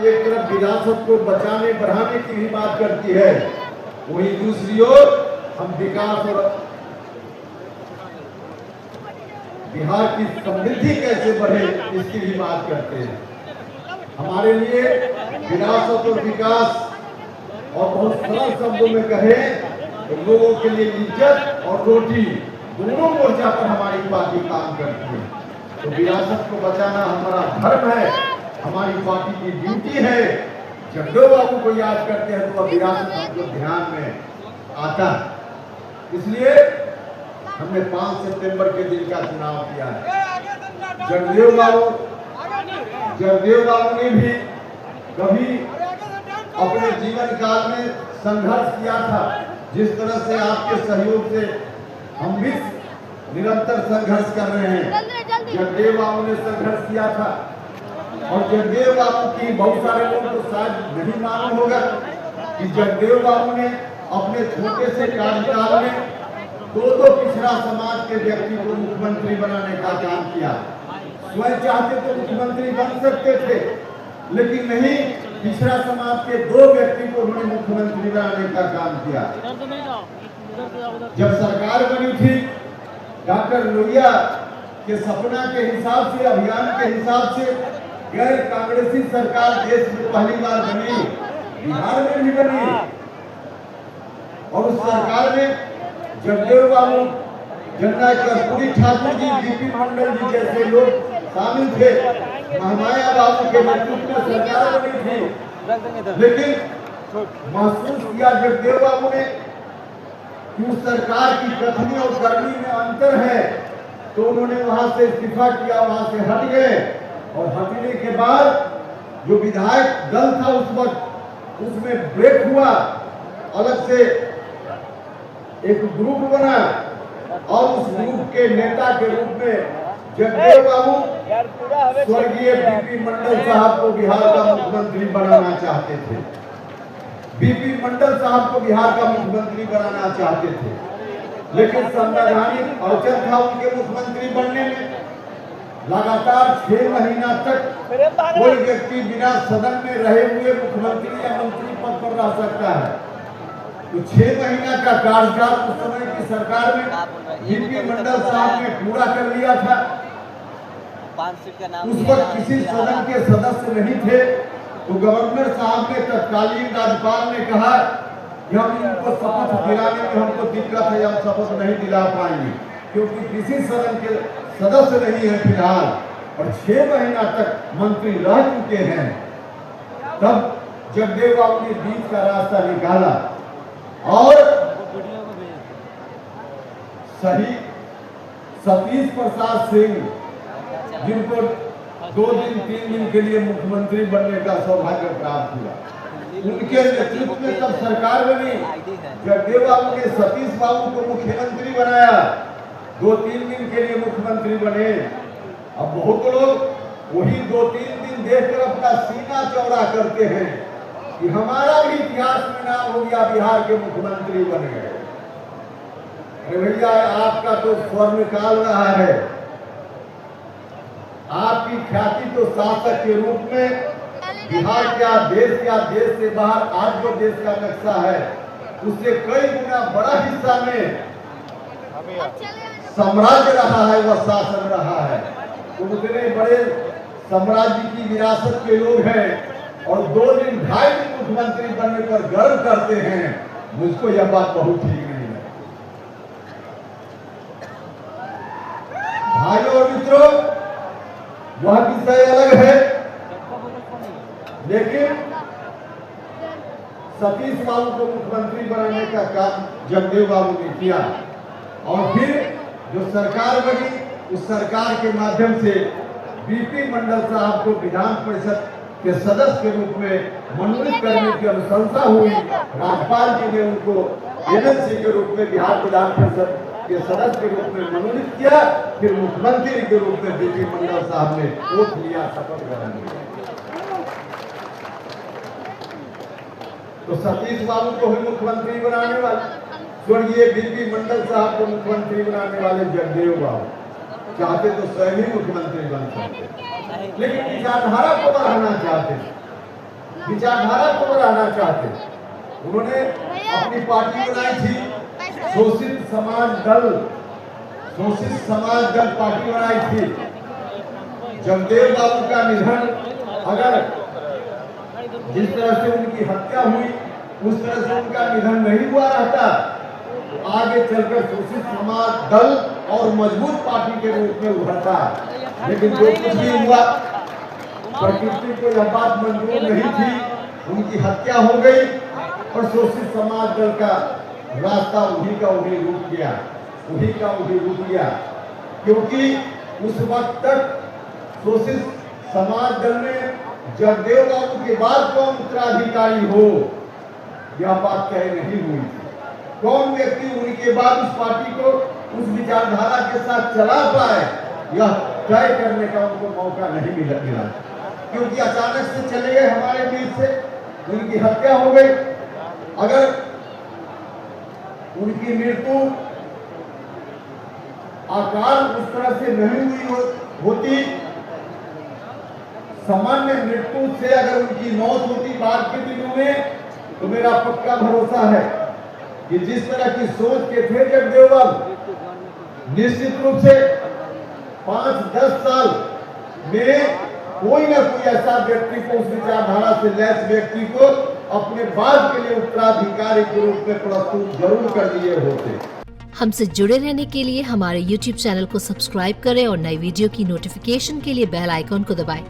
एक तरफ विरासत को बचाने बढ़ाने की भी बात करती है, वहीं दूसरी ओर हम विकास और बिहार की समृद्धि कैसे बढ़े इसकी भी बात करते हैं। हमारे लिए विरासत और विकास, और बहुत सरल शब्दों में कहें तो लोगों के लिए इज्जत और रोटी दोनों मोर्चा पर हमारी पार्टी काम करती है। तो विरासत को बचाना हमारा धर्म है, हमारी पार्टी की ड्यूटी है। जब जगदेव बाबू को याद करते हैं तो विरासत हमको ध्यान में आता है। इसलिए हमने 5 सितंबर के दिन का चुनाव किया है। जगदेव बाबू ने भी कभी अपने जीवन काल में संघर्ष किया था, जिस तरह से आपके सहयोग से हम भी निरंतर संघर्ष कर रहे हैं। जगदेव बाबू ने संघर्ष किया था, और जगदेव बाबू की बहुत सारे लोगों को शायद नहीं मालूम होगा कि जगदेव बाबू ने अपने छोटे से कार्यकाल में दो पिछड़ा समाज के व्यक्ति को मुख्यमंत्री बनाने का काम किया। स्वयं चाहते तो मुख्यमंत्री बन सकते थे, लेकिन नहीं, पिछड़ा समाज के 2 व्यक्ति को उन्होंने मुख्यमंत्री बनाने का काम किया। जब सरकार बनी थी, डॉक्टर लोहिया के सपना के हिसाब से, अभियान के हिसाब से गैर कांग्रेसी सरकार देश में पहली बार बनी, बिहार में भी बनी, और उस सरकार में जगदेव बाबू, जननायक कर्पूरी ठाकुर जी, बीपी मंडल जी जैसे लोग शामिल थे। महामाया बाबू के नेतृत्व में सरकार बनी थी, लेकिन महसूस किया जगदेव बाबू ने कि उस सरकार की कथनी और करनी में अंतर है, तो उन्होंने वहां से इस्तीफा किया, वहां से हट गए। और हटने के बाद जो विधायक दल था उस वक्त, उसमें ब्रेक हुआ, अलग से एक ग्रुप बना, और उस ग्रुप के नेता के रूप में जगदेव बाबू स्वर्गीय बीपी मंडल साहब को बिहार का मुख्यमंत्री बनाना चाहते थे। बीपी मंडल साहब को बिहार का मुख्यमंत्री बनाना चाहते थे, लेकिन संवैधानिक अड़चन था उनके मुख्यमंत्री बनने में। लगातार 6 महीना तक कोई व्यक्ति बिना सदन में रहे हुए मुख्यमंत्री या मंत्री पद पर रह सकता है। तो 6 महीना का कार्यकाल उस समय की सरकार में बीपी मंडल साहब ने पूरा कर लिया था। उस वक्त किसी सदन के सदस्य नहीं थे, तो गवर्नर साहब ने, तत्कालीन राज्यपाल ने कहा कि हम इनको शपथ दिलाने में हमको दिक्कत है, हम शपथ नहीं दिला पाएंगे, क्योंकि किसी सदन के सदस्य नहीं है फिलहाल, और 6 महीना तक मंत्री रह चुके हैं। तब जगदेव बाबू ने बीच का रास्ता निकाला, और सही सतीश प्रसाद सिंह, जिनको 2 दिन 3 दिन के लिए मुख्यमंत्री बनने का सौभाग्य प्राप्त हुआ, उनके नेतृत्व में तब सरकार बनी। जगदेव बाबू ने सतीश बाबू को मुख्यमंत्री बनाया, 2-3 दिन के लिए मुख्यमंत्री बने। अब बहुत लोग वही 2-3 दिन देखकर अपना सीना चौड़ा करते हैं कि हमारा भी इतिहास में नाम हो गया, बिहार के मुख्यमंत्री बन गए। अरे भैया, आपका तो स्वर्ण काल रहा है, आपकी ख्याति तो शासक के रूप में बिहार क्या, देश से बाहर आज जो देश का नक्शा है उससे कई गुना बड़ा हिस्सा में साम्राज्य रहा है, वह शासन रहा है। तो उतने बड़े साम्राज्य की विरासत के लोग हैं, और 2 दिन 2.5 दिन मुख्यमंत्री बनने पर गर्व करते हैं। मुझको यह बात बहुत ठीक नहीं है। भाइयों और मित्रों, वह विषय अलग है, लेकिन सतीश बाबू को मुख्यमंत्री बनाने का काम जगदेव बाबू ने किया, और फिर जो सरकार बनी, उस सरकार के माध्यम से बीपी मंडल साहब को विधान परिषद के सदस्य के रूप में मनोनीत करने की अनुशंसा हुई। राज्यपाल जी ने उनको एनएलसी के रूप में बिहार विधान परिषद के सदस्य के रूप में मनोनीत किया। फिर मुख्यमंत्री के रूप में बीपी मंडल साहब ने ओथ लिया, शपथ ग्रहण किया। तो सतीश बाबू को ही मुख्यमंत्री बनाने वाले, स्वर्गीय बीपी मंडल साहब को मुख्यमंत्री बनाने वाले जगदेव बाबू चाहते तो स्वयं ही मुख्यमंत्री बन सकते, लेकिन विचारधारा को बढ़ाना चाहते। विचारधारा को बढ़ाना चाहते। उन्होंने अपनी पार्टी बनाई थी शोषित समाज दल पार्टी बनाई थी। जगदेव बाबू का निधन, अगर जिस तरह से उनकी हत्या हुई उस तरह से उनका निधन नहीं हुआ रहता तो आगे चलकर शोषित समाज दल और मजबूत पार्टी के रूप में उभरता। लेकिन जो कुछ भी हुआ, प्रकृति को यह बात मंजूर नहीं थी, उनकी हत्या हो गई और शोषित समाज दल का रास्ता उन्हीं का उन्हीं रुक गया। क्योंकि उस वक्त तक शोषित समाज दल में जगदेव बाबू के बाद कौन उत्तराधिकारी हो, यह बात तय नहीं हुई थी। कौन व्यक्ति उनके बाद उस पार्टी को उस विचारधारा के साथ चला पाए, यह तय करने का उनको मौका नहीं मिला। क्योंकि अचानक से चले गए हमारे बीच से, उनकी हत्या हो गई। अगर उनकी मृत्यु अकाल उस तरह से नहीं हुई होती, सामान्य मृत्यु से अगर उनकी मौत होती बाद के दिनों में, तो मेरा पक्का भरोसा है कि जिस तरह की सोच के थे जगदेव बाबू, निश्चित रूप से 5-10 साल में कोई ना कोई ऐसा व्यक्ति को, उस विचारधारा से लैस व्यक्ति को अपने बाद के लिए उत्तराधिकारी के रूप में प्रस्तुत जरूर कर दिए होते। हमसे जुड़े रहने के लिए हमारे YouTube चैनल को सब्सक्राइब करें और नई वीडियो की नोटिफिकेशन के लिए बेल आइकॉन को दबाएं।